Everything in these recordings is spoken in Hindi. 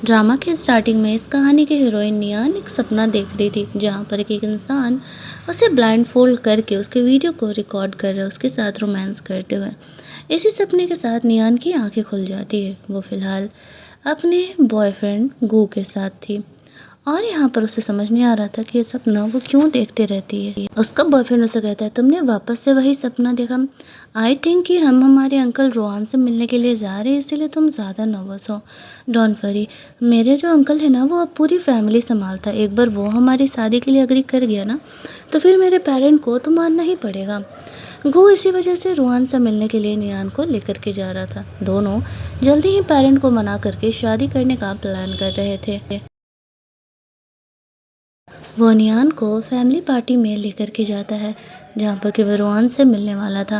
ड्रामा के स्टार्टिंग में इस कहानी की हीरोइन नियान एक सपना देख रही थी जहाँ पर एक इंसान उसे ब्लाइंड फोल्ड करके उसके वीडियो को रिकॉर्ड कर रहा है उसके साथ रोमांस करते हुए। इसी सपने के साथ नियान की आंखें खुल जाती है। वो फिलहाल अपने बॉयफ्रेंड गू के साथ थी और यहाँ पर उसे समझ नहीं आ रहा था कि ये सपना वो क्यों देखते रहती है। उसका बॉयफ्रेंड उसे कहता है, तुमने वापस से वही सपना देखा। आई थिंक कि हम हमारे अंकल रोहान से मिलने के लिए जा रहे हैं, इसीलिए तुम ज़्यादा नर्वस हो। डोंट वरी, मेरे जो अंकल है ना वो अब पूरी फैमिली संभालता है। एक बार वो हमारी शादी के लिए अग्री कर गया ना तो फिर मेरे पेरेंट को तो मानना ही पड़ेगा। गो इसी वजह से रोहान से मिलने के लिए नियान को लेकर के जा रहा था। दोनों जल्दी ही पेरेंट को मना करके शादी करने का प्लान कर रहे थे। वो नियान को फैमिली पार्टी में लेकर के जाता है जहाँ पर कि वो रोहान से मिलने वाला था।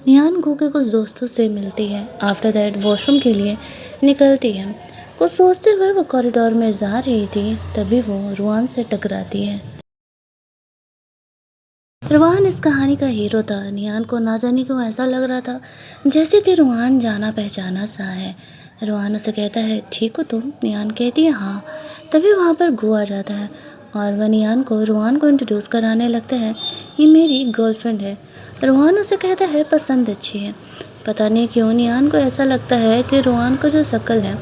नियान गो के कुछ दोस्तों से मिलती है। आफ्टर दैट वॉशरूम के लिए निकलती है। कुछ सोचते हुए वो कॉरिडोर में जा रही थी, तभी वो रोहान से टकराती है। रोहान इस कहानी का हीरो था। नियान को ना जाने क्यों ऐसा लग रहा था जैसे कि रोहान जाना पहचाना सा है। रोहान उसे कहता है, ठीक हो तुम? नियान कहती है, हाँ। तभी वहाँ पर गो आ जाता है और वह नियान को रोहान को इंट्रोड्यूस कराने लगता है, ये मेरी गर्लफ्रेंड है। रोहान उसे कहता है, पसंद अच्छी है। पता नहीं क्यों नियान को ऐसा लगता है कि रोहान का जो शक्ल है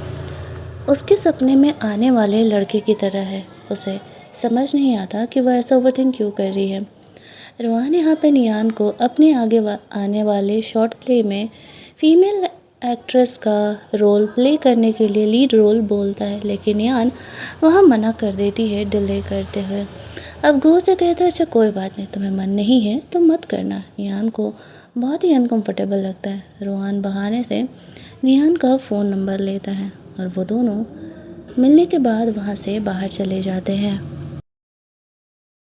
उसके सपने में आने वाले लड़के की तरह है। उसे समझ नहीं आता कि वह ऐसा ओवरथिंक क्यों कर रही है। रोहान यहाँ पे नियान को अपने आगे आने वाले शॉर्ट प्ले में फीमेल एक्ट्रेस का रोल प्ले करने के लिए लीड रोल बोलता है, लेकिन नियान वहाँ मना कर देती है डिले करते हुए। अब गो से कहता है, अच्छा कोई बात नहीं, तुम्हें मन नहीं है तो मत करना। नियान को बहुत ही अनकंफर्टेबल लगता है। रोहान बहाने से नियान का फ़ोन नंबर लेता है और वो दोनों मिलने के बाद वहाँ से बाहर चले जाते हैं।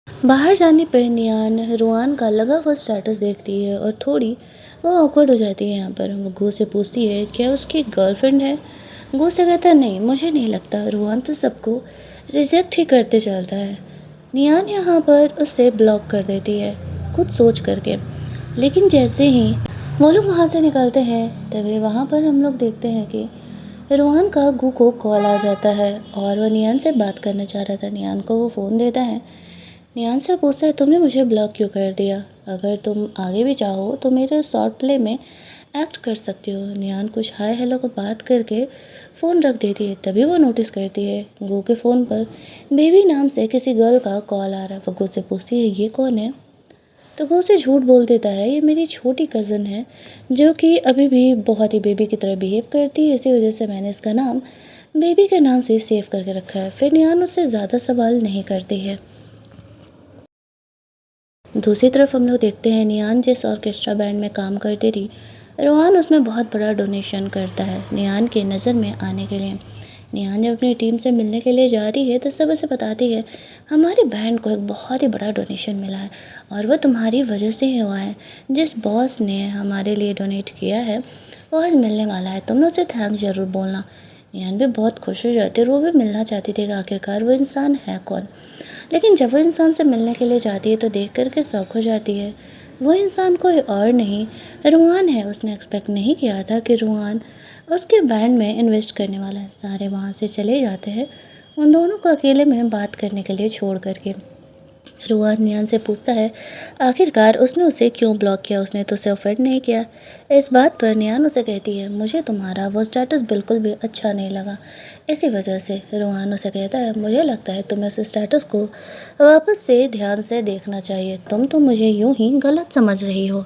बाहर जाने पर नियान रोहान का लगा हुआ स्टेटस देखती है और थोड़ी वो ऑकवर्ड हो जाती है। यहाँ पर वो गो से पूछती है, क्या उसकी गर्लफ्रेंड है? गो से कहता है, नहीं मुझे नहीं लगता, रोहान तो सबको रिजेक्ट ही करते चलता है। नियान यहाँ पर उसे ब्लॉक कर देती है कुछ सोच करके, लेकिन जैसे ही वो लोग वहाँ से निकलते हैं तभी वहाँ पर हम लोग देखते हैं कि रोहान का गू को कॉल आ जाता है और वह नियान से बात करना चाह रहा था। नियान को वो फ़ोन देता है। नियान से पूछता है, तुमने मुझे ब्लॉक क्यों कर दिया? अगर तुम आगे भी चाहो तो मेरे शॉर्ट प्ले में एक्ट कर सकती हो। नियान कुछ हाय हेलो को बात करके फ़ोन रख देती है। तभी वो नोटिस करती है गो के फ़ोन पर बेबी नाम से किसी गर्ल का कॉल आ रहा है। वो गो से पूछती है, ये कौन है? तो वो उसे झूठ बोल देता है, ये मेरी छोटी कज़न है जो कि अभी भी बहुत ही बेबी की तरह बिहेव करती है, इसी वजह से मैंने इसका नाम बेबी के नाम से सेव करके रखा है। फिर नियान उससे ज़्यादा सवाल नहीं करती है। दूसरी तरफ हम लोग देखते हैं नियान जिस ऑर्केस्ट्रा बैंड में काम करती थी, रोहान उसमें बहुत बड़ा डोनेशन करता है नियान के नज़र में आने के लिए। नियान जब अपनी टीम से मिलने के लिए जा रही है तो सब उसे बताती है, हमारे बैंड को एक बहुत ही बड़ा डोनेशन मिला है और वह तुम्हारी वजह से ही हुआ है। जिस बॉस ने हमारे लिए डोनेट किया है वो आज मिलने वाला है, तुमने उसे थैंक ज़रूर बोलना। नियान भी बहुत खुश हो जाती है और वो भी मिलना चाहती थी कि आखिरकार वो इंसान है कौन। लेकिन जब वो इंसान से मिलने के लिए जाती है तो देख कर के शौक हो जाती है। वो इंसान कोई और नहीं रोहान है। उसने एक्सपेक्ट नहीं किया था कि रोहान उसके बैंड में इन्वेस्ट करने वाला है। सारे वहाँ से चले जाते हैं उन दोनों को अकेले में बात करने के लिए छोड़ करके। रोहान नियान से पूछता है, आखिरकार उसने उसे क्यों ब्लॉक किया? उसने तो उसे ऑफेंड नहीं किया। इस बात पर नियान उसे कहती है, मुझे तुम्हारा वो स्टेटस बिल्कुल भी अच्छा नहीं लगा, इसी वजह से। रोहान उसे कहता है, मुझे लगता है तुम्हें उस स्टेटस को वापस से ध्यान से देखना चाहिए, तुम तो मुझे यूं ही गलत समझ रही हो।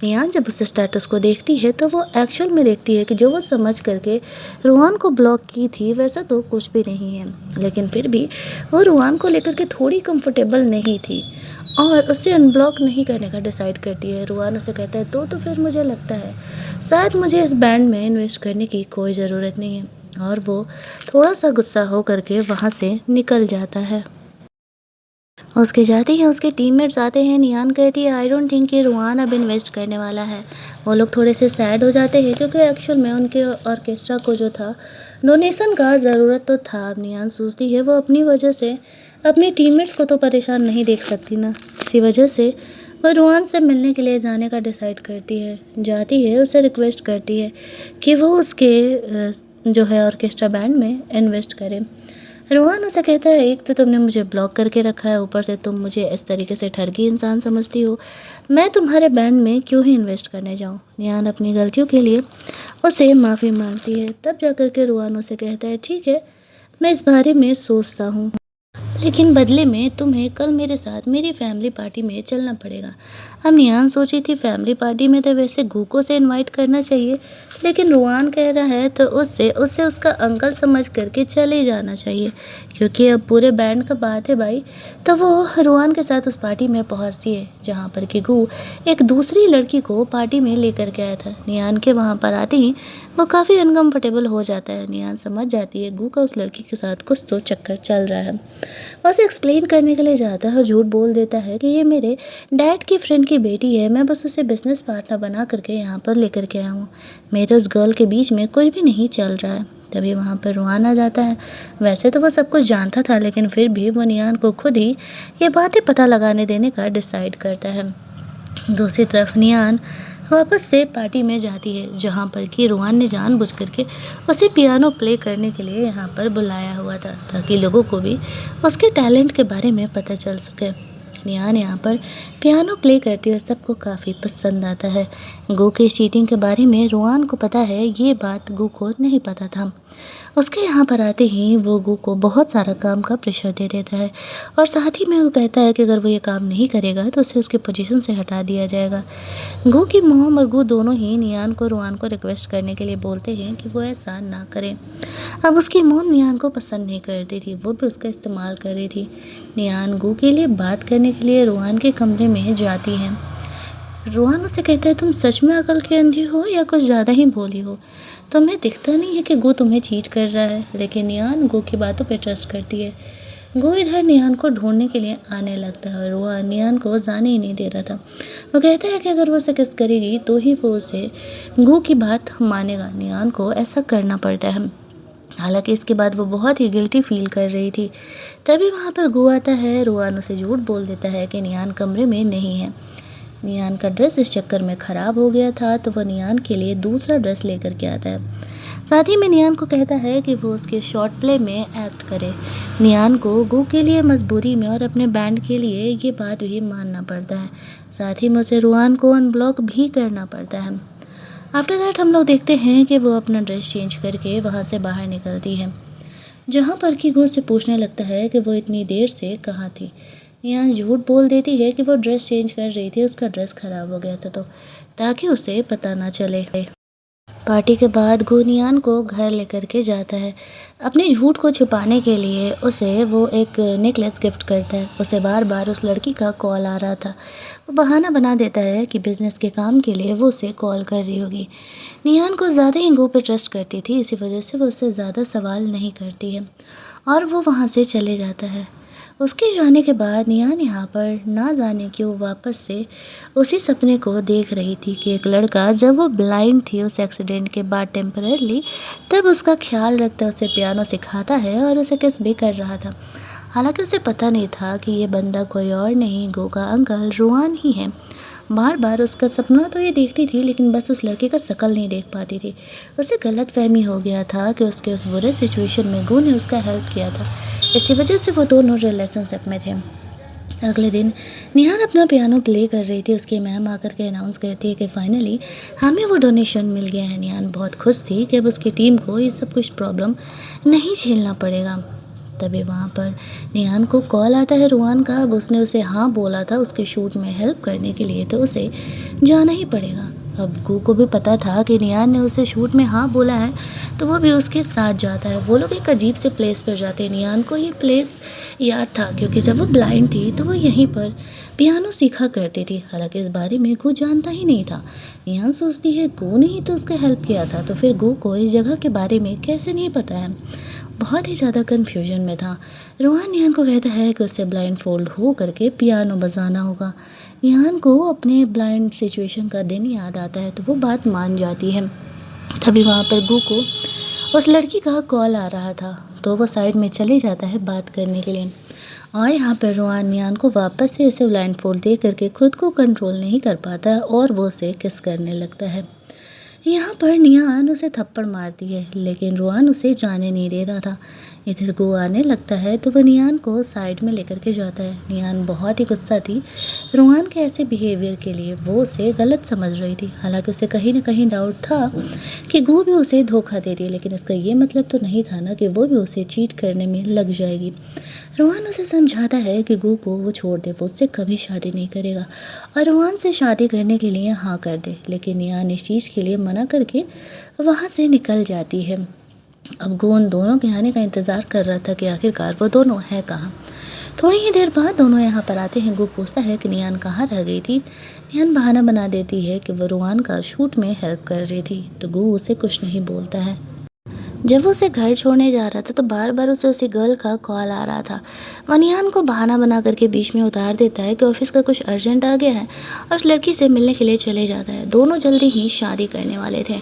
नियान जब उस स्टेटस को देखती है तो वो एक्चुअल में देखती है कि जो वो समझ करके रोहान को ब्लॉक की थी वैसा तो कुछ भी नहीं है, लेकिन फिर भी वो रोहान को लेकर के थोड़ी कंफर्टेबल नहीं थी और उसे अनब्लॉक नहीं करने का डिसाइड करती है। रोहान उसे कहता है, तो फिर मुझे लगता है शायद मुझे इस बैंड में इन्वेस्ट करने की कोई ज़रूरत नहीं है, और वो थोड़ा सा गुस्सा हो करके वहाँ से निकल जाता है। उसके जाते ही उसके टीममेट्स आते हैं। नियान कहती है, आई डोंट थिंक कि रोहान अब इन्वेस्ट करने वाला है। वो लोग थोड़े से सैड हो जाते हैं क्योंकि एक्चुअल में उनके ऑर्केस्ट्रा को जो था डोनेशन का ज़रूरत तो था। अब नियान सोचती है वो अपनी वजह से अपने टीममेट्स को तो परेशान नहीं देख सकती ना, इसी वजह से वह रोहान से मिलने के लिए जाने का डिसाइड करती है। जाती है, उसे रिक्वेस्ट करती है कि वो उसके जो है ऑर्केस्ट्रा बैंड में इन्वेस्ट करे। रोहन उसे कहता है, एक तो तुमने मुझे ब्लॉक करके रखा है, ऊपर से तुम मुझे इस तरीके से ठरकी इंसान समझती हो, मैं तुम्हारे बैंड में क्यों ही इन्वेस्ट करने जाऊँ। निहान अपनी गलतियों के लिए उसे माफ़ी मांगती है। तब जाकर के रोहन उसे कहता है, ठीक है, मैं इस बारे में सोचता हूँ, लेकिन बदले में तुम्हें कल मेरे साथ मेरी फैमिली पार्टी में चलना पड़ेगा। अब निहान सोची थी फैमिली पार्टी में तो वैसे गूको से इनवाइट करना चाहिए, लेकिन रुआन कह रहा है तो उससे उसे उसका अंकल समझ करके चले जाना चाहिए, क्योंकि अब पूरे बैंड का बात है भाई। तो वो रुआन के साथ उस पार्टी में पहुंचती है, जहां पर कि गू एक दूसरी लड़की को पार्टी में लेकर के आया था। निहान के वहां पर आते ही वो काफ़ी अनकंफर्टेबल हो जाता है। निहान समझ जाती है गू का उस लड़की के साथ कुछ तो चक्कर चल रहा है। वो उसे एक्सप्लेन करने के लिए जाता है और झूठ बोल देता है कि ये मेरे डैड की फ्रेंड की बेटी है, मैं बस उसे बिजनेस पार्टनर बना करके यहाँ पर लेकर के आया हूँ, मेरे उस गर्ल के बीच में कुछ भी नहीं चल रहा है। तभी वहाँ पर रुआन आ जाता है। वैसे तो वो सब कुछ जानता था, लेकिन फिर भी वो नियान को खुद ही ये बातें पता लगाने देने का डिसाइड करता है। दूसरी तरफ नियान वापस से पार्टी में जाती है, जहाँ पर कि रुआन ने जानबूझ करके उसे पियानो प्ले करने के लिए यहाँ पर बुलाया हुआ था, ताकि लोगों को भी उसके टैलेंट के बारे में पता चल सके। नियान यहाँ पर पियानो प्ले करती है और सबको काफ़ी पसंद आता है। गो की चीटिंग के बारे में रुआन को पता है, ये बात गो को नहीं पता था। उसके यहाँ पर आते ही वो गो को बहुत सारा काम का प्रेशर दे देता है, और साथ ही में वो कहता है कि अगर वो ये काम नहीं करेगा तो उसे उसके पोजीशन से हटा दिया जाएगा। गो की मॉम और गो दोनों ही नियान को रुआन को रिक्वेस्ट करने के लिए बोलते हैं कि वो ऐसा ना करें। अब उसकी मॉम नियान को पसंद नहीं करती थी, वो भी उसका इस्तेमाल कर रही थी। नियान गो के लिए बात करने के लिए रुआन के कमरे में जाती है। रुआन उसे कहता है, तुम सच में अकल के अंधी हो या कुछ ज़्यादा ही भोली हो, तुम्हें दिखता नहीं है कि गो तुम्हें चीट कर रहा है। लेकिन नियान गो की बातों पे ट्रस्ट करती है। गो इधर नियान को ढूंढने के लिए आने लगता है, और रुआन नियान को जाने ही नहीं दे रहा था। वो कहता है कि अगर वो उसे किस करेगी तो ही वो उसे गो की बात मानेगा। नियान को ऐसा करना पड़ता है। हालांकि इसके बाद वो बहुत ही गिल्टी फील कर रही थी। तभी वहाँ पर गो आता है। रुआन उसे झूठ बोल देता है कि नियान कमरे में नहीं है। नियान का ड्रेस इस चक्कर में ख़राब हो गया था, तो वह नियान के लिए दूसरा ड्रेस लेकर के आता है। साथ ही में नियान को कहता है कि वो उसके शॉर्ट प्ले में एक्ट करे। नियान को गो के लिए मजबूरी में और अपने बैंड के लिए ये बात भी मानना पड़ता है। साथ ही में उसे रुआन को अनब्लॉक भी करना पड़ता है। आफ्टर दैट हम लोग देखते हैं कि वो अपना ड्रेस चेंज करके वहाँ से बाहर निकलती है, जहाँ पर कि गो से पूछने लगता है कि वो इतनी देर से कहाँ थी। यहाँ झूठ बोल देती है कि वो ड्रेस चेंज कर रही थी, उसका ड्रेस ख़राब हो गया था, तो ताकि उसे पता ना चले। पार्टी के बाद गो नियान को घर लेकर के जाता है। अपने झूठ को छुपाने के लिए उसे वो एक नेकलेस गिफ्ट करता है। उसे बार बार उस लड़की का कॉल आ रहा था। वो बहाना बना देता है कि बिज़नेस के काम के लिए वो उसे कॉल कर रही होगी। नियान को ज़्यादा ही गो पे ट्रस्ट करती थी, इसी वजह से वो उससे ज़्यादा सवाल नहीं करती है, और वो वहाँ से चले जाता है। उसके जाने के बाद नियान यहाँ पर ना जाने क्यों वापस से उसी सपने को देख रही थी कि एक लड़का जब वो ब्लाइंड थी उस एक्सीडेंट के बाद टेम्पररी, तब उसका ख्याल रखता उसे पियानो सिखाता है और उसे किस भी कर रहा था। हालांकि उसे पता नहीं था कि ये बंदा कोई और नहीं, गो का अंकल रुआन ही है। बार बार उसका सपना तो ये देखती थी, लेकिन बस उस लड़के का शक्ल नहीं देख पाती थी। उसे गलत फहमी हो गया था कि उसके उस बुरे सिचुएशन में गो ने उसका हेल्प किया था, इसी वजह से वो दोनों रिलेशनशिप में थे। अगले दिन निहान अपना पियानो प्ले कर रही थी। उसकी मैम आकर के अनाउंस करती है कि फाइनली हमें वो डोनेशन मिल गया है। निहान बहुत खुश थी कि अब उसकी टीम को ये सब कुछ प्रॉब्लम नहीं झेलना पड़ेगा। तभी वहाँ पर निहान को कॉल आता है रुआन का। अब उसने उसे हाँ बोला था उसके शूट में हेल्प करने के लिए, तो उसे जाना ही पड़ेगा। अब गू को भी पता था कि नियान ने उसे शूट में हाँ बोला है, तो वो भी उसके साथ जाता है। वो लोग एक अजीब से प्लेस पर जाते हैं। नियान को ये प्लेस याद था, क्योंकि जब वो ब्लाइंड थी तो वो यहीं पर पियानो सीखा करती थी। हालांकि इस बारे में गू जानता ही नहीं था। नियान सोचती है गू ने ही तो उसका हेल्प किया था, तो फिर गू को इस जगह के बारे में कैसे नहीं पता है। बहुत ही ज़्यादा कन्फ्यूजन में था। रोहन निहान को कहता है कि उसे ब्लाइंड फोल्ड हो करके पियानो बजाना होगा। निहान को अपने ब्लाइंड सिचुएशन का दिन याद आता है, तो वो बात मान जाती है। तभी वहाँ पर गू को उस लड़की का कॉल आ रहा था, तो वो साइड में चले जाता है बात करने के लिए। और यहाँ पर रोहन निहान को वापस से इसे ब्लाइंड फोल्ड दे करके खुद को कंट्रोल नहीं कर पाता है और वो उसे किस करने लगता है। यहाँ पर नियान उसे थप्पड़ मारती है, लेकिन रोहान उसे जाने नहीं दे रहा था। इधर गो आने लगता है तो वह नियान को साइड में लेकर के जाता है। नियान बहुत ही गुस्सा थी रोहान के ऐसे बिहेवियर के लिए। वो उसे गलत समझ रही थी, हालांकि उसे कहीं ना कहीं डाउट था कि गो भी उसे धोखा दे रही है, लेकिन इसका ये मतलब तो नहीं था ना कि वो भी उसे चीट करने में लग जाएगी। रोहान उसे समझाता है कि गो को वो छोड़ दे, वो उससे कभी शादी नहीं करेगा और रोहान से शादी करने के लिए हाँ कर दे, लेकिन नियान इस चीज़ के लिए मना करके वहाँ से निकल जाती है। अब गो उन दोनों के आने का इंतज़ार कर रहा था कि आखिरकार वो दोनों है कहाँ। थोड़ी ही देर बाद दोनों यहाँ पर आते हैं। गो पूछता है कि नियान कहाँ रह गई थी। नियान बहाना बना देती है कि वो रोहान का शूट में हेल्प कर रही थी, तो गो उसे कुछ नहीं बोलता है। जब वो उसे घर छोड़ने जा रहा था तो बार बार उसे उसी गर्ल का कॉल आ रहा था। वनियान को बहाना बना करके बीच में उतार देता है कि ऑफिस का कुछ अर्जेंट आ गया है और उस लड़की से मिलने के लिए चले जाता है। दोनों जल्दी ही शादी करने वाले थे।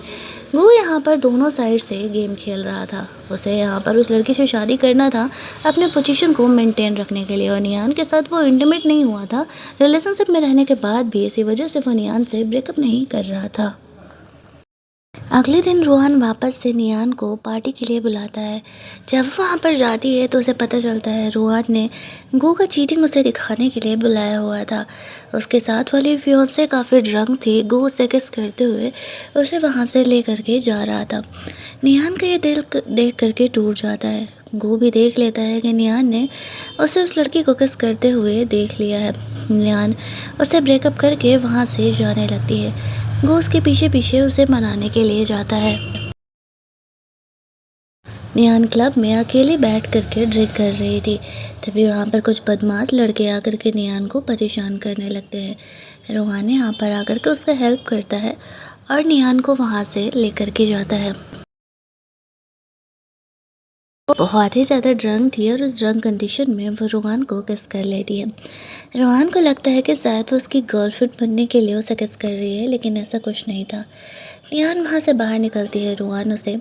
वो यहाँ पर दोनों साइड से गेम खेल रहा था। उसे यहाँ पर उस लड़की से शादी करना था अपने पोजीशन को मेंटेन रखने के लिए, और नियान के साथ वो इंटीमेट नहीं हुआ था। रिलेशनशिप में रहने के बाद भी इसी वजह से वो नियान से ब्रेकअप नहीं कर रहा था। अगले दिन रोहन वापस से नियान को पार्टी के लिए बुलाता है। जब वहाँ पर जाती है तो उसे पता चलता है रोहन ने गो का चीटिंग उसे दिखाने के लिए बुलाया हुआ था। उसके साथ वाली फियोंसे काफ़ी ड्रंक थी। गो उसे किस करते हुए उसे वहाँ से ले करके जा रहा था। नियान का ये दिल देख करके टूट जाता है। गो भी देख लेता है कि नियान ने उसे उस लड़की को किस करते हुए देख लिया है। नियान उसे ब्रेकअप करके वहाँ से जाने लगती है। गो उसके पीछे पीछे उसे मनाने के लिए जाता है। नियान क्लब में अकेले बैठ करके ड्रिंक कर रही थी। तभी वहाँ पर कुछ बदमाश लड़के आकर के नियान को परेशान करने लगते हैं। रोहान यहाँ पर आकर के उसका हेल्प करता है और नियान को वहाँ से लेकर के जाता है। वो बहुत ही ज़्यादा ड्रंक थी और उस ड्रंक कंडीशन में वो रोहान को किस कर लेती है। रोहान को लगता है कि शायद वो उसकी गर्लफ्रेंड बनने के लिए उसे किस कर रही है, लेकिन ऐसा कुछ नहीं था। नियान वहाँ से बाहर निकलती है। रोहान उसे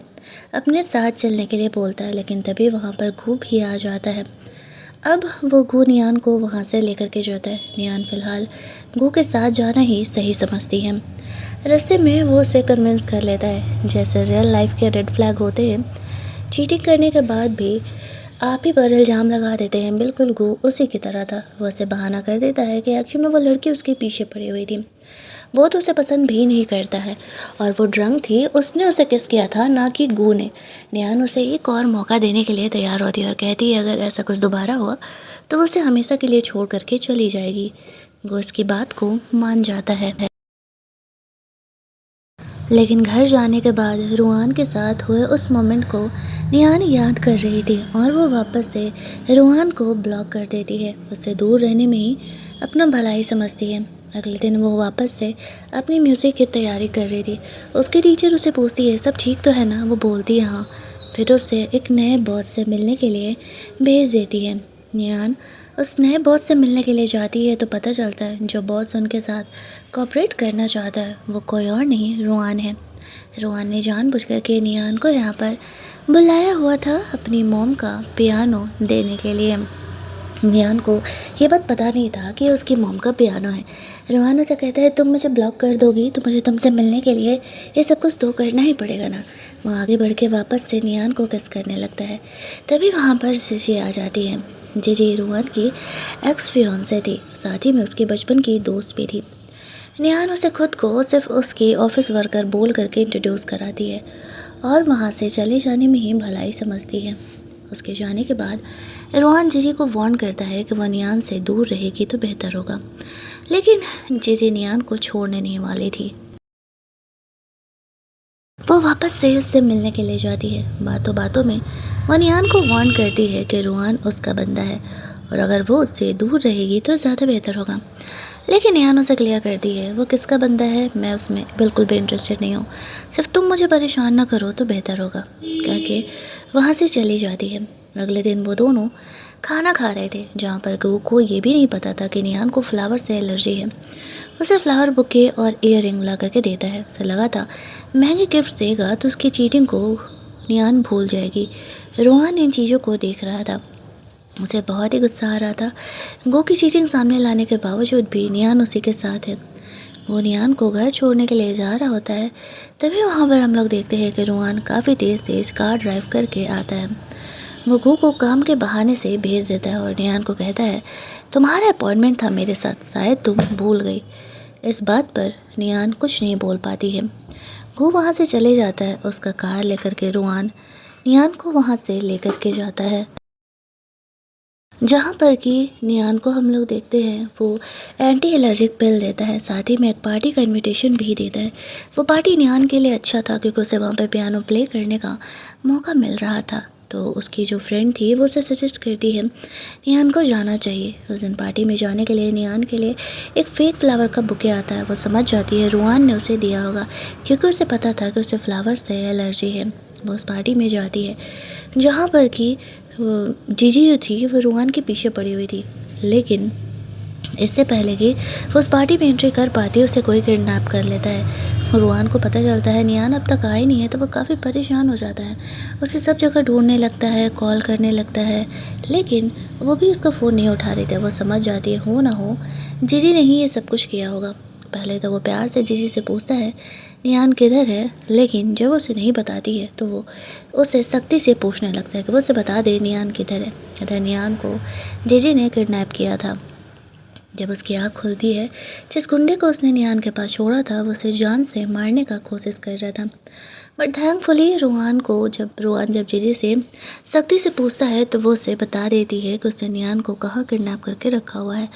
अपने साथ चलने के लिए बोलता है, लेकिन तभी वहाँ पर गू भी आ जाता है। अब वो गू नियान को वहाँ से लेकर के जाता है। नियान फ़िलहाल गू के साथ जाना ही सही समझती है। रास्ते में वो उसे कन्विंस कर लेता है। जैसे रियल लाइफ के रेड फ्लैग होते हैं, चीटिंग करने के बाद भी आप ही पर इल्ज़ाम लगा देते हैं, बिल्कुल गो उसी की तरह था। वो उसे बहाना कर देता है कि एक्चुअली में वो लड़की उसके पीछे पड़ी हुई थी, वो तो उसे पसंद भी नहीं करता है और वो ड्रंक थी, उसने उसे किस किया था ना कि गू ने। नियान उसे एक और मौका देने के लिए तैयार होती है और कहती है अगर ऐसा कुछ दोबारा हुआ तो वो उसे हमेशा के लिए छोड़ करके चली जाएगी। गो उसकी बात को मान जाता है। लेकिन घर जाने के बाद रोहान के साथ हुए उस मोमेंट को नियान याद कर रही थी और वो वापस से रोहान को ब्लॉक कर देती है। उससे दूर रहने में ही अपना भलाई समझती है। अगले दिन वो वापस से अपनी म्यूज़िक की तैयारी कर रही थी। उसकी टीचर उसे पूछती है सब ठीक तो है ना। वो बोलती है हाँ। फिर उससे एक नए बॉस से मिलने के लिए भेज देती है। नियान उस नए बॉस से मिलने के लिए जाती है तो पता चलता है जो बॉस उनके साथ कोऑपरेट करना चाहता है वो कोई और नहीं रोहान है। रोहान ने जानबूझकर के नियान को यहाँ पर बुलाया हुआ था अपनी मॉम का पियानो देने के लिए। नियान को ये बात पता नहीं था कि उसकी मॉम का पियानो है। रोहान उसे कहता है तुम मुझे ब्लॉक कर दोगी तो मुझे तुमसे मिलने के लिए ये सब कुछ तो करना ही पड़ेगा ना। वो आगे बढ़ के वापस से नियान को किस करने लगता है। तभी वहाँ पर जीजी आ जाती है। जीजी रोहान की एक्स फियांसे थी, साथ ही में उसके बचपन की दोस्त भी थी। नियान उसे खुद को सिर्फ उसकी ऑफिस वर्कर बोल करके इंट्रोड्यूस कराती है और वहाँ से चले जाने में ही भलाई समझती है। उसके जाने के बाद रोहान जीजी को वार्न करता है कि वह नियान से दूर रहेगी तो बेहतर होगा, लेकिन जीजी नियान को छोड़ने नहीं वाली थी। वो वापस से उससे मिलने के लिए जाती है। बातों बातों में वो नियान को वार्न करती है कि रोहान उसका बंदा है और अगर वो उससे दूर रहेगी तो ज़्यादा बेहतर होगा, लेकिन नियान उसे क्लियर करती है वो किसका बंदा है मैं उसमें बिल्कुल भी इंटरेस्टेड नहीं हूँ, सिर्फ तुम मुझे परेशान ना करो तो बेहतर होगा, कह के वहाँ से चली जाती है। अगले दिन वो दोनों खाना खा रहे थे जहाँ पर गू को ये भी नहीं पता था कि नियान को फ्लावर से एलर्जी है। उसे फ्लावर बुके और ईयर रिंग ला करके देता है। उसे लगा था महंगे गिफ्ट देगा तो उसकी चीटिंग को नियान भूल जाएगी। रोहान इन चीज़ों को देख रहा था, उसे बहुत ही गुस्सा आ रहा था। गो की चीटिंग सामने लाने के बावजूद भी नियान उसी के साथ है। वो नियान को घर छोड़ने के लिए जा रहा होता है। तभी वहाँ पर हम लोग देखते हैं कि रोहान काफ़ी तेज़ तेज़ कार ड्राइव करके आता है। वो गू को काम के बहाने से भेज देता है और नियान को कहता है, तुम्हारा अपॉइंटमेंट था मेरे साथ, शायद तुम भूल गई। इस बात पर नियान कुछ नहीं बोल पाती है। गू वहाँ से चले जाता है। उसका कार लेकर के रोहान नियान को वहाँ से लेकर के जाता है, जहाँ पर कि नियान को हम लोग देखते हैं वो एंटी एलर्जिक पिल देता है, साथ ही में एक पार्टी का इनविटेशन भी देता है। वो पार्टी नियान के लिए अच्छा था क्योंकि उसे वहाँ पर पियानो प्ले करने का मौका मिल रहा था। तो उसकी जो फ्रेंड थी वो उसे सजेस्ट करती है नियान को जाना चाहिए। उस दिन पार्टी में जाने के लिए नियान के लिए एक फेक फ्लावर का बुके आता है। वो समझ जाती है रोहान ने उसे दिया होगा क्योंकि उसे पता था कि उसे फ्लावर से एलर्जी है। वो उस पार्टी में जाती है जहाँ पर कि वो जीजी जो थी वो रोहान के पीछे पड़ी हुई थी, लेकिन इससे पहले कि वो उस पार्टी में एंट्री कर पाती है उसे कोई किडनैप कर लेता है। रोहान को पता चलता है नियान अब तक आई नहीं है, तो वो काफ़ी परेशान हो जाता है। उसे सब जगह ढूंढने लगता है, कॉल करने लगता है, लेकिन वो भी उसका फ़ोन नहीं उठा रही थी। वो समझ जाती है हो ना हो जीजी ने ही ये सब कुछ किया होगा। पहले तो वो प्यार से जीजी से पूछता है नियान किधर है, लेकिन जब उसे नहीं बताती है तो वो उसे सख्ती से पूछने लगता है कि वो उसे बता दे नियान किधर है। इधर नियान को जीजी ने किडनैप किया था। जब उसकी आँख खुलती है, जिस गुंडे को उसने नियान के पास छोड़ा था वो उसे जान से मारने का कोशिश कर रहा था। बट थैंकफुली रोहान जब जीजी से सख्ती से पूछता है तो वो उसे बता देती है कि उसने नियान को कहाँ किडनैप करके रखा हुआ है,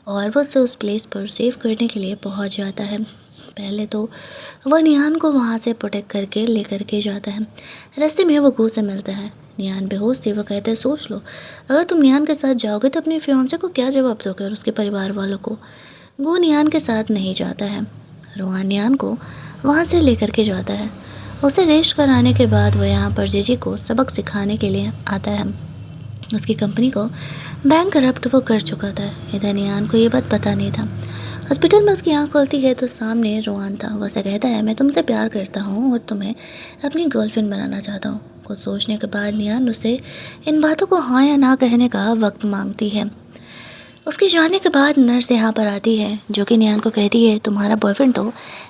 और वो उसे उस प्लेस पर सेव करने के लिए पहुँच जाता है। पहले तो वह नियान को वहाँ से प्रोटेक्ट करके लेकर के जाता है। रास्ते में वो गू से मिलता है। नियान बेहोश थी। वो कहते हैं सोच लो, अगर तुम नियान के साथ जाओगे तो अपने फियांसे को क्या जवाब दोगे और उसके परिवार वालों को। गू नियान के साथ नहीं जाता है। रोहान नियान को वहाँ से लेकर के जाता है। उसे रेस्ट कराने के बाद वो यहाँ पर जीजी को सबक सिखाने के लिए आता है। उसकी कंपनी को बैंक करप्ट वो कर चुका था। इधर नियान को ये बात पता नहीं था। हॉस्पिटल में उसकी आँख खुलती है तो सामने रोहान था। वो उसे कहता है मैं तुमसे प्यार करता हूँ और तुम्हें अपनी गर्लफ्रेंड बनाना चाहता हूँ। कुछ सोचने के बाद नियान उसे इन बातों को हाँ या ना कहने का वक्त मांगती है। उसके जाने के बाद नर्स यहाँ पर आती है जो कि नियान को कहती है तुम्हारा बॉयफ्रेंड तो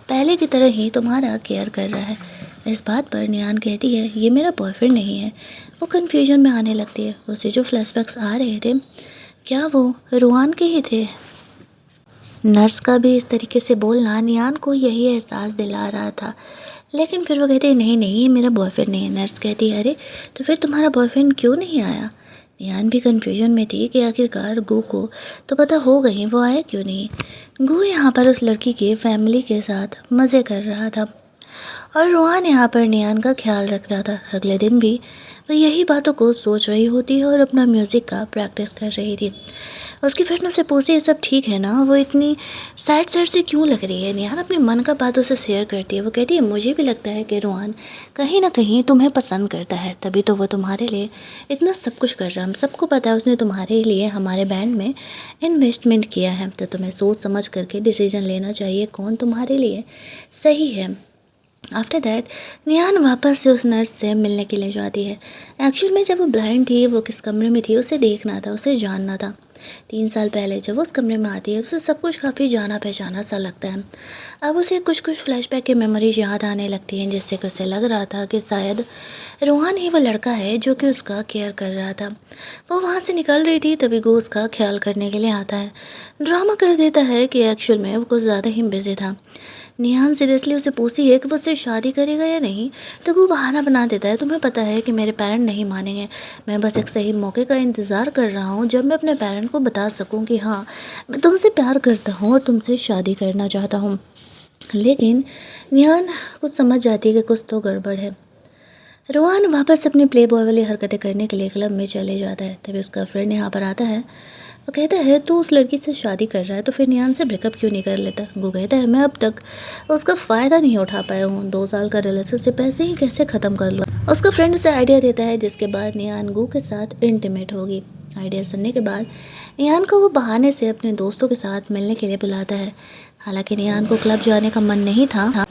पहले की तरह ही तुम्हारा केयर कर रहा है। इस बात पर नियान कहती है ये मेरा बॉयफ्रेंड नहीं है। वो कन्फ्यूजन में आने लगती है। उसे जो फ्लैशबैक्स आ रहे थे क्या वो रोहान के ही थे। नर्स का भी इस तरीके से बोलना नियान को यही एहसास दिला रहा था, लेकिन फिर वो कहती है नहीं नहीं ये मेरा बॉयफ्रेंड नहीं है। नर्स कहती है अरे तो फिर तुम्हारा बॉयफ्रेंड क्यों नहीं आया। नियान भी कन्फ्यूजन में थी कि आखिरकार गू को तो पता हो गई वो आया क्यों नहीं। गू यहाँ पर उस लड़की के फैमिली के साथ मज़े कर रहा था और रोहान यहाँ पर नियान का ख्याल रख रहा था। अगले दिन भी वो यही बातों को सोच रही होती है और अपना म्यूज़िक का प्रैक्टिस कर रही थी। उसकी फ्रेंड उससे पूछती है सब ठीक है ना, वो इतनी सैड सैड से क्यों लग रही है। निहान अपने मन का बात उसे शेयर करती है। वो कहती है मुझे भी लगता है कि रोहान कहीं ना कहीं तुम्हें पसंद करता है, तभी तो वो तुम्हारे लिए इतना सब कुछ कर रहा है। हम सबको पता है उसने तुम्हारे लिए हमारे बैंड में इन्वेस्टमेंट किया है, तो तुम्हें सोच समझ करके डिसीजन लेना चाहिए कौन तुम्हारे लिए सही है। आफ्टर दैट निहान वापस से उस नर्स से मिलने के लिए जाती है। एक्चुअल में जब वो ब्लाइंड थी वो किस कमरे में थी उसे देखना था, उसे जानना था। 3 साल पहले जब वो उस कमरे में आती है उसे सब कुछ काफ़ी जाना पहचाना सा लगता है। अब उसे कुछ कुछ फ्लैशबैक की मेमोरीज याद आने लगती हैं, जिससे कि उसे लग रहा था कि शायद रोहान ही वो लड़का है जो कि उसका केयर कर रहा था। वो वहाँ से निकल रही थी तभी वो उसका ख्याल करने के लिए आता है। ड्रामा कर देता है कि एक्चुअल में वो कुछ ज़्यादा ही बिजी था। निहान सीरियसली उसे पूछती है कि वो उससे शादी करेगा या नहीं, तो वो बहाना बना देता है तुम्हें पता है कि मेरे पेरेंट नहीं मानेंगे, मैं बस एक सही मौके का इंतज़ार कर रहा हूँ जब मैं अपने पेरेंट को बता सकूँ कि हाँ मैं तुमसे प्यार करता हूँ और तुमसे शादी करना चाहता हूँ। लेकिन निहान कुछ समझ जाती है कि कुछ तो गड़बड़ है। रोहान वापस अपनी प्ले बॉय वाली हरकतें करने के लिए क्लब में चले जाता है। तभी उसका फ्रेंड यहाँ पर आता है। वो कहता है तू उस लड़की से शादी कर रहा है तो फिर नियान से ब्रेकअप क्यों नहीं कर लेता। वो कहता है मैं अब तक उसका फ़ायदा नहीं उठा पाया हूँ, 2 साल का रिलेशनशिप ऐसे ही कैसे ख़त्म कर लूँ। उसका फ्रेंड उसे आइडिया देता है जिसके बाद नियान गू के साथ इंटीमेट होगी। आइडिया सुनने के बाद नियान को वो बहाने से अपने दोस्तों के साथ मिलने के लिए बुलाता है। हालांकि नियान को क्लब जाने का मन नहीं था,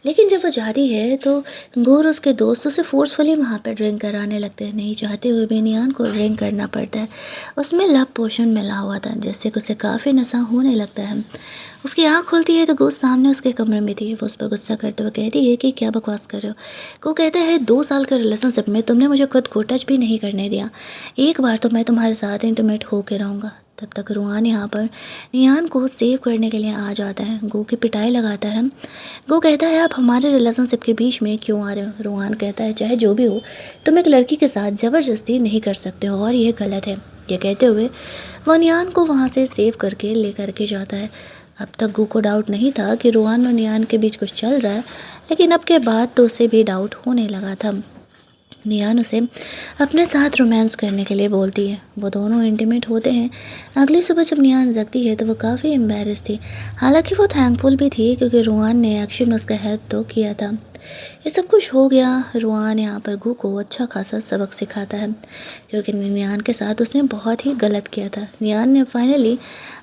लेकिन जब वो जाती है तो गौर उसके दोस्त उसे फ़ोर्सफुली वहाँ पे ड्रिंक कराने लगते हैं। नहीं चाहते हुए भी नियान को ड्रिंक करना पड़ता है। उसमें लव पोशन मिला हुआ था जिससे कि उसे काफ़ी नशा होने लगता है। उसकी आँख खुलती है तो गो सामने उसके कमरे में थी। वो उस पर गुस्सा करते हुए कहती है कि क्या बकवास कर रहे हो। वो कहता है 2 साल के रिलेशनशिप में तुमने मुझे खुद को टच भी नहीं करने दिया। एक बार तो मैं तुम्हारे साथ इंटीमेट होके रहूँगा। तब तक रूहान यहाँ पर नियान को सेव करने के लिए आ जाता है। गो की पिटाई लगाता है। गो कहता है आप हमारे रिलेशनशिप के बीच में क्यों आ रहे हो। रूहान कहता है चाहे जो भी हो तुम एक लड़की के साथ ज़बरदस्ती नहीं कर सकते हो और ये गलत है। ये कहते हुए वो नियान को वहाँ से सेव करके लेकर के जाता है। अब तक गो को डाउट नहीं था कि रूहान और नियान के बीच कुछ चल रहा है, लेकिन अब के बाद तो उसे भी डाउट होने लगा था। नियान उसे अपने साथ रोमांस करने के लिए बोलती है। वो दोनों इंटीमेट होते हैं। अगली सुबह जब नियान जगती है तो वो काफ़ी एम्बेरस थी। हालांकि वो थैंकफुल भी थी क्योंकि रूहान ने एक्चुअली में उसका हेल्प तो किया था। ये सब कुछ हो गया। रूहान यहाँ पर गू को अच्छा खासा सबक सिखाता है क्योंकि नियान के साथ उसने बहुत ही गलत किया था। नियान ने फाइनली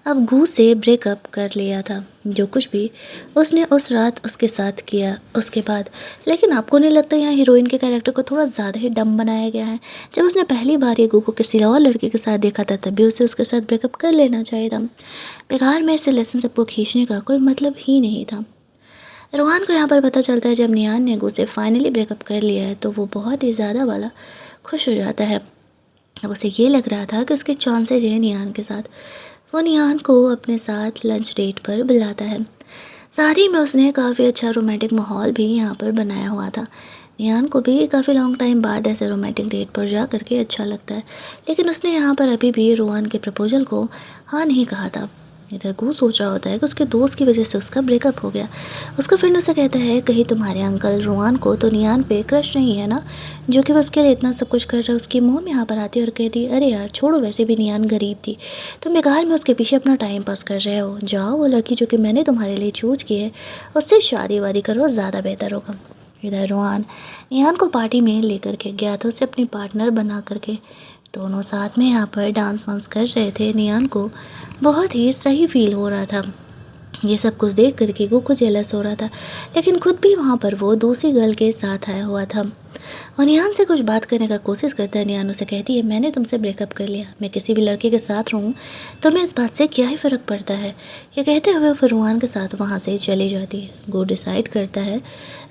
अब गू से ब्रेकअप कर लिया था, जो कुछ भी उसने उस रात उसके साथ किया उसके बाद। लेकिन आपको नहीं लगता यहाँ हीरोइन के कैरेक्टर को थोड़ा ज़्यादा ही डम बनाया गया है। जब उसने पहली बार ये गू को किसी और लड़के के साथ देखा था तभी उसे उसके साथ ब्रेकअप कर लेना चाहिए था। बेकार में इस रिलेशनशिप को खींचने का कोई मतलब ही नहीं था। रोहान को यहाँ पर पता चलता है जब नियान ने गो से फाइनली ब्रेकअप कर लिया है तो वो बहुत ही ज़्यादा वाला खुश हो जाता है। अब उसे ये लग रहा था कि उसके चांसेज हैं नियान के साथ। वो नियान को अपने साथ लंच डेट पर बुलाता है। साथ ही में उसने काफ़ी अच्छा रोमांटिक माहौल भी यहाँ पर बनाया हुआ था। नियान को भी काफ़ी लॉन्ग टाइम बाद ऐसे रोमांटिक डेट पर जा करके अच्छा लगता है, लेकिन उसने यहाँ पर अभी भी रोहान के प्रपोजल को हाँ नहीं कहा था। इधर गू सोच रहा होता है कि उसके दोस्त की वजह से उसका ब्रेकअप हो गया। उसका फ्रेंड उसे कहता है कहीं तुम्हारे अंकल रोहान को तो नियान पे क्रश नहीं है ना, जो कि वो उसके लिए इतना सब कुछ कर रहा है। उसकी मॉम यहाँ पर आती है और कहती है अरे यार छोड़ो, वैसे भी नियान गरीब थी, तुम बेकार में उसके पीछे अपना टाइम पास कर रहे हो। जाओ वो लड़की जो कि मैंने तुम्हारे लिए चूज की है उससे शादी वादी करो, ज़्यादा बेहतर होगा। इधर रोहान नियान को पार्टी में लेकर के गया था, उसे अपनी पार्टनर बना करके। दोनों साथ में यहाँ पर डांस वांस कर रहे थे। नियान को बहुत ही सही फील हो रहा था। ये सब कुछ देख करके वो कुछ जेलस हो रहा था, लेकिन खुद भी वहाँ पर वो दूसरी गर्ल के साथ आया हुआ था। और नियान से कुछ बात करने का कोशिश करता है। नियान उसे कहती है मैंने तुमसे ब्रेकअप कर लिया, मैं किसी भी लड़के के साथ रहूँ तो मैं इस बात से क्या ही फ़र्क पड़ता है। ये कहते हुए वो रूहान के साथ वहाँ से चली जाती है। गो डिसाइड करता है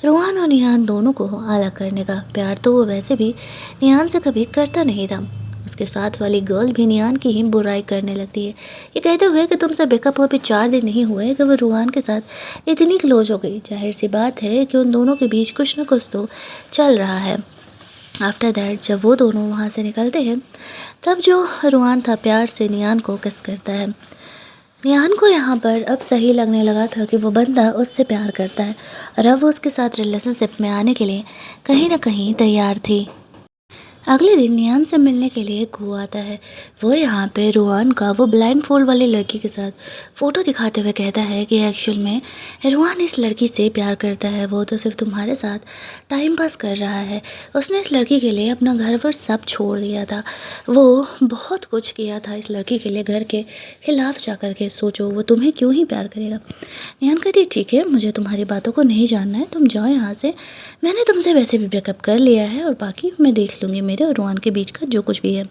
रूहान और नियान दोनों को अलग करने का। प्यार तो वो वैसे भी नियान से कभी करता नहीं था। उसके साथ वाली गर्ल भी नियान की ही बुराई करने लगती है। ये कहते हुए कि तुमसे ब्रेकअप हुए भी 4 दिन नहीं हुए कि वो रूहान के साथ इतनी क्लोज हो गई। जाहिर सी बात है कि उन दोनों के बीच कुछ न कुछ तो चल रहा है। आफ्टर दैट जब वो दोनों वहाँ से निकलते हैं तब जो रूहान था प्यार से नियान को किस करता है। नियान को यहाँ पर अब सही लगने लगा था कि वो बंदा उससे प्यार करता है और अब वो उसके साथ रिलेशनशिप में आने के लिए कहीं ना कहीं तैयार थी। अगले दिन नियान से मिलने के लिए गो आता है। वो यहाँ पे रूहान का वो ब्लाइंड फोल्ड वाली लड़की के साथ फ़ोटो दिखाते हुए कहता है कि एक्चुअल में रूहान इस लड़की से प्यार करता है, वो तो सिर्फ तुम्हारे साथ टाइम पास कर रहा है। उसने इस लड़की के लिए अपना घर वर सब छोड़ दिया था। वो बहुत कुछ किया था इस लड़की के लिए, घर के खिलाफ जा कर के। सोचो वो तुम्हें क्यों ही प्यार करेगा। नियान कहती ठीक है, मुझे तुम्हारी बातों को नहीं जानना है, तुम जाओ यहाँ से। मैंने तुमसे वैसे भी ब्रेकअप कर लिया है और बाकी मैं देख लूँगी, मेरे और रोहान के बीच का जो कुछ भी है।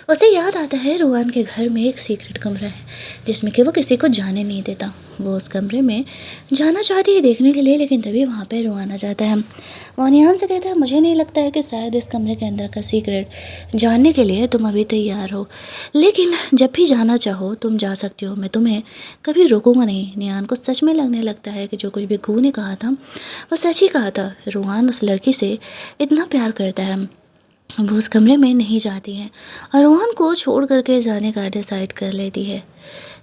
उसे याद आता है रोहान के घर में एक सीक्रेट कमरा है जिसमें कि वो किसी को जाने नहीं देता। वो उस कमरे में जाना चाहती है देखने के लिए, लेकिन तभी वहाँ पे रोहान आ जाता है। वो निहान से कहता है मुझे नहीं लगता है कि शायद इस कमरे के अंदर का सीक्रेट जानने के लिए तुम अभी तैयार हो, लेकिन जब भी जाना चाहो तुम जा सकती हो, मैं तुम्हें कभी रोकूंगा नहीं। निहान को सच में लगने लगता है कि जो कुछ भी गू ने कहा था वो सच ही कहा था। रोहान उस लड़की से इतना प्यार करता है। वो उस कमरे में नहीं जाती है और रोहन को छोड़ करके जाने का डिसाइड कर लेती है।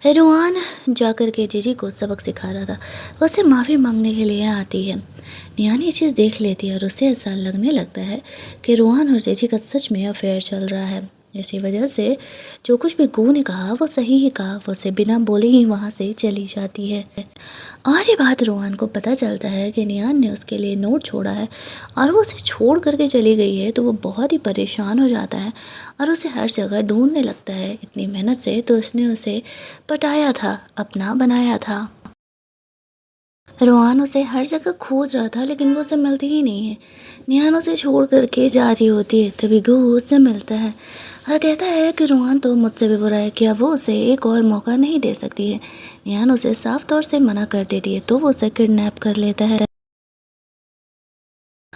रोहन जा कर के जीजी को सबक सिखा रहा था, वो उससे माफ़ी मांगने के लिए आती है। निहान ये चीज़ देख लेती है और उसे ऐसा लगने लगता है कि रोहन और जीजी का सच में अफेयर चल रहा है। इसी वजह से जो कुछ भी गू ने कहा वो सही ही कहा, वो उसे बिना बोले ही वहाँ से चली जाती है। और ये बात रोहन को पता चलता है कि नियान ने उसके लिए नोट छोड़ा है और वो उसे छोड़ करके चली गई है, तो वो बहुत ही परेशान हो जाता है और उसे हर जगह ढूंढने लगता है। इतनी मेहनत से तो उसने उसे पटाया था, अपना बनाया था। रोहान उसे हर जगह खोज रहा था लेकिन वो उसे मिलती ही नहीं है। निहान उसे छोड़ कर के जा रही होती है, तभी गुह उससे मिलता है और कहता है कि रोहान तो मुझसे भी बुरा है, क्या वो उसे एक और मौका नहीं दे सकती है। निहान उसे साफ तौर से मना कर देती है तो वो उसे किडनैप कर लेता है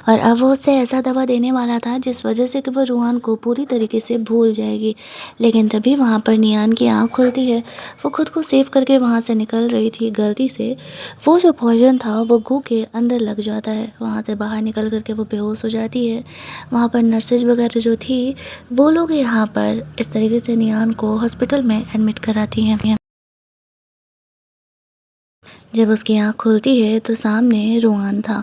और अब वो उसे ऐसा दवा देने वाला था जिस वजह से कि वो रूहान को पूरी तरीके से भूल जाएगी। लेकिन तभी वहाँ पर नियान की आँख खुलती है। वो खुद को सेव करके वहाँ से निकल रही थी गलती से। वो जो पॉइजन था वो गू के अंदर लग जाता है। वहाँ से बाहर निकल करके वो बेहोश हो जाती है। वहाँ पर नर्सेज वगैरह जो थी वो लोग यहाँ पर इस तरीके से नियान को हॉस्पिटल में एडमिट कराती हैं। जब उसकी आँख खुलती है तो सामने रोहान था।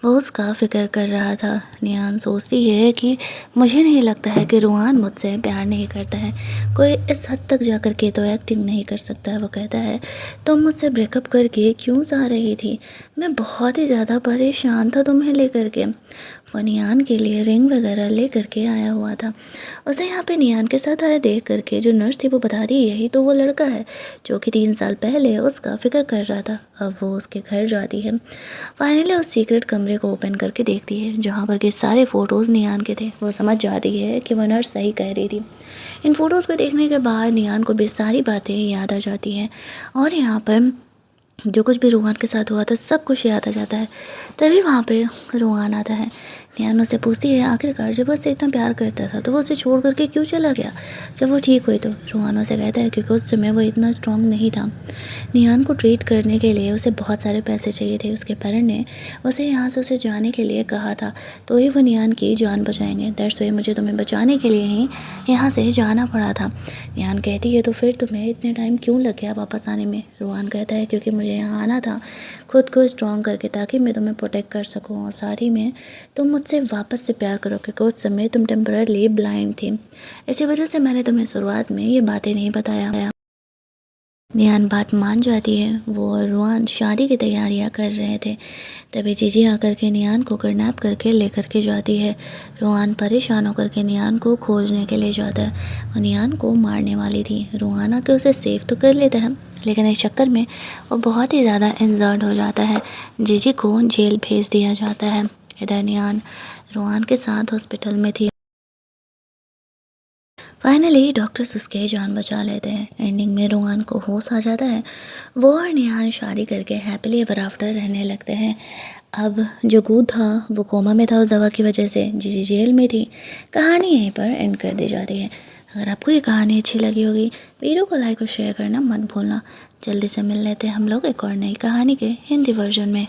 वो उसका फ़िक्र कर रहा था। नियान सोचती है कि मुझे नहीं लगता है कि रोहान मुझसे प्यार नहीं करता है। कोई इस हद तक जाकर के तो एक्टिंग नहीं कर सकता है। वो कहता है तुम मुझसे ब्रेकअप करके क्यों जा रही थी? मैं बहुत ही ज़्यादा परेशान था तुम्हें लेकर के। वो नियान के लिए रिंग वगैरह ले करके आया हुआ था। उसे यहाँ पे नियान के साथ आया देख करके जो नर्स थी वो बता रही यही तो वो लड़का है जो कि 3 साल पहले उसका फ़िक्र कर रहा था। अब वो उसके घर जाती है। फाइनली उस सीक्रेट कमरे को ओपन करके देखती है जहाँ पर के सारे फ़ोटोज़ नियान के थे। वो समझ जाती है कि वो नर्स सही कह रही थी। इन फ़ोटोज़ को देखने के बाद नियान को बेसारी बातें याद आ जाती हैं और यहाँ पर जो कुछ भी रोहान के साथ हुआ था सब कुछ याद आ जाता है। तभी वहाँ पे रोहान आता है। निहान उससे पूछती है आखिरकार जब वो उससे इतना प्यार करता था तो वो उसे छोड़ करके क्यों चला गया जब वो ठीक हुई तो। रोहान उसे कहता है क्योंकि उस समय वो इतना स्ट्रांग नहीं था। निहान को ट्रीट करने के लिए उसे बहुत सारे पैसे चाहिए थे। उसके पेरेंट ने उसे यहाँ से उसे जाने के लिए कहा था तो ही वो निहान की जान बचाएंगे। दैट्स व्हाई मुझे तुम्हें बचाने के लिए ही यहाँ से जाना पड़ा था। निहान कहती है तो फिर तुम्हें इतने टाइम क्यों लग गया वापस आने में? रोहान कहता है क्योंकि मुझे यहाँ आना था खुद को स्ट्रॉन्ग करके ताकि मैं तुम्हें प्रोटेक्ट कर सकूँ और साथ ही में तुम मुझसे वापस से प्यार करो क्योंकि उस समय तुम टेम्पररी ब्लाइंड थी। इसी वजह से मैंने तुम्हें शुरुआत में ये बातें नहीं बताया। निहान बात मान जाती है। वो और रोहान शादी की तैयारियां कर रहे थे। तभी जीजी आकर के निहान को किडनैप करके लेकर के जाती है। रोहान परेशान होकर के निहान को खोजने के लिए जाता है। वो निहान को मारने वाली थी। रोहान आके उसे सेव तो कर लेता है लेकिन इस चक्कर में वो बहुत ही ज़्यादा इंजर्ड हो जाता है। जीजी को जेल भेज दिया जाता है। इधर निहान रोहान के साथ हॉस्पिटल में थी। फाइनली डॉक्टर्स उसके जान बचा लेते हैं। एंडिंग में रोहान को होश आ जाता है। वो और निहान शादी करके हैप्पीली एवर आफ्टर रहने लगते हैं। अब जो गूड था वो कोमा में था उस दवा की वजह से। जीजी जेल में थी। कहानी यहीं पर एंड कर दी जाती है। अगर आपको ये कहानी अच्छी लगी होगी वीडियो को लाइक और शेयर करना मत भूलना। जल्दी से मिल लेते हैं हम लोग एक और नई कहानी के हिंदी वर्जन में।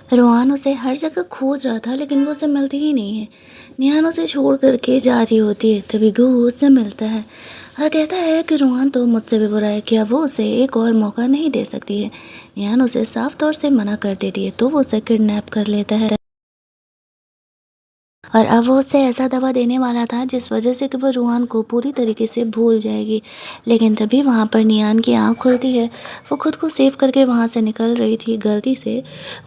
रोहान उसे हर जगह खोज रहा था लेकिन वो उसे मिलती ही नहीं है। निहान उसे छोड़ कर के जा रही होती है तभी गुह उससे मिलता है और कहता है कि रोहान तो मुझसे भी बुरा है, क्या वो उसे एक और मौका नहीं दे सकती है। निहान उसे साफ तौर से मना कर देती है तो वो उसे किडनैप कर लेता है और अब वो उसे ऐसा दवा देने वाला था जिस वजह से कि वो रूहान को पूरी तरीके से भूल जाएगी। लेकिन तभी वहाँ पर नियान की आँख खुलती है। वो खुद को सेव करके वहाँ से निकल रही थी गलती से।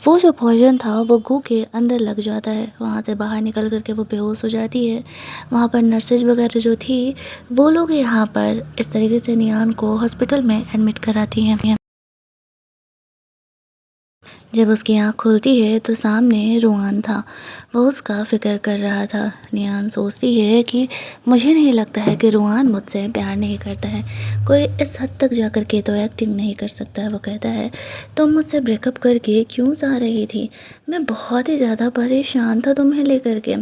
वो जो पॉइजन था वो गू के अंदर लग जाता है। वहाँ से बाहर निकल करके वो बेहोश हो जाती है। वहाँ पर नर्सेज वगैरह जो थी वो लोग यहाँ पर इस तरीके से नियान को हॉस्पिटल में एडमिट कराती हैं। जब उसकी आँख खुलती है तो सामने रोहान था। वो उसका फ़िक्र कर रहा था। निहान सोचती है कि मुझे नहीं लगता है कि रोहान मुझसे प्यार नहीं करता है। कोई इस हद तक जाकर के तो एक्टिंग नहीं कर सकता है। वो कहता है तुम मुझसे ब्रेकअप करके क्यों जा रही थी? मैं बहुत ही ज़्यादा परेशान था तुम्हें लेकर के।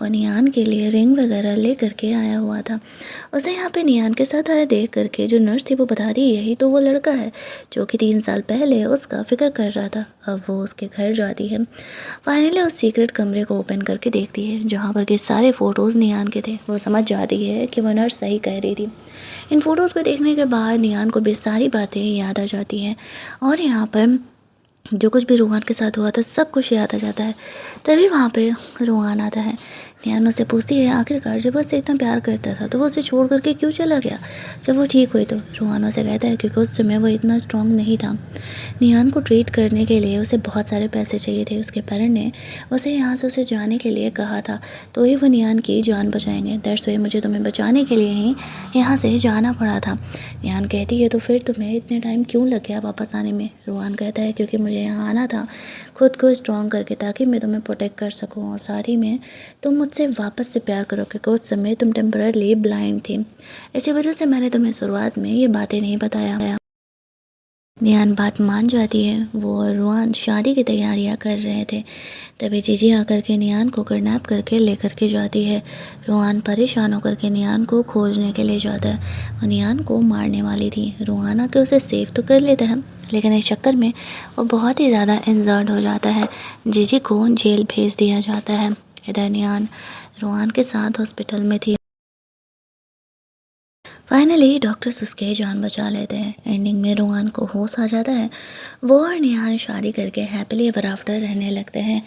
और नियान के लिए रिंग वगैरह ले करके आया हुआ था। उसने यहाँ पे नियान के साथ आया देख करके जो नर्स थी वो बता दी यही तो वो लड़का है जो कि 3 साल पहले उसका फ़िक्र कर रहा था। अब वो उसके घर जाती है। फाइनली उस सीक्रेट कमरे को ओपन करके देखती है जहाँ पर के सारे फ़ोटोज़ नियान के थे। वो समझ जाती है कि वो नर्स सही कह रही थी। इन फ़ोटोज़ को देखने के बाद नियान को भी सारी बातें याद आ जाती हैं और यहाँ पर जो कुछ भी रूहान के साथ हुआ था सब कुछ याद आ जाता है। तभी वहाँ पे रूहान आता है। नियान उससे पूछती है आखिरकार जब वो उससे इतना प्यार करता था तो वो उसे छोड़ करके क्यों चला गया जब वो ठीक हुई तो। रूहान उसे कहता है क्योंकि उस समय वो इतना स्ट्रांग नहीं था। नियान को ट्रीट करने के लिए उसे बहुत सारे पैसे चाहिए थे। उसके पेरेंट ने उसे यहाँ से उसे जाने के लिए कहा था तो ही वो नियान की जान बचाएंगे। दैट्स व्हाई मुझे तुम्हें बचाने के लिए ही यहाँ से जाना पड़ा था। नियान कहती है तो फिर तुम्हें इतने टाइम क्यों लग गया वापस आने में। रूहान कहता है क्योंकि मुझे यहाँ आना था खुद को स्ट्रॉन्ग करके ताकि मैं तुम्हें प्रोटेक्ट कर सकूँ और साथ ही में तुम मुझसे वापस से प्यार करो क्योंकि उस समय तुम टेम्पररी ब्लाइंड थी। इसी वजह से मैंने तुम्हें शुरुआत में ये बातें नहीं बताया। नियान बात मान जाती है। वो और रूहान शादी की तैयारियां कर रहे थे। तभी जीजी आकर के नियान को किडनैप करके लेकर के जाती है। रूहान परेशान होकर के नियान को खोजने के लिए जाता है। वो नियान को मारने वाली थी। रूहान आके उसे सेव तो कर लेता है लेकिन इस चक्कर में वो बहुत ही ज़्यादा इंजर्ड हो जाता है। जीजी को जेल भेज दिया जाता है। इधर नियान रूहान के साथ हॉस्पिटल में थी। फाइनली डॉक्टर्स उसके जान बचा लेते हैं। एंडिंग में रूहान को होश आ जाता है। वो और निहान शादी करके हैप्पीली एवर आफ्टर रहने लगते हैं।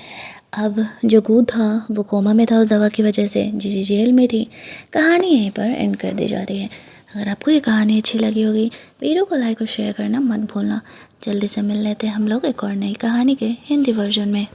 अब जो गूड था वो कोमा में था उस दवा की वजह से। जीजी जेल में थी। कहानी यहीं पर एंड कर दी जाती है। अगर आपको ये कहानी अच्छी लगी होगी वीडियो को लाइक और शेयर करना मत भूलना। जल्दी से मिल लेते हैं हम लोग एक और नई कहानी के हिंदी वर्जन में।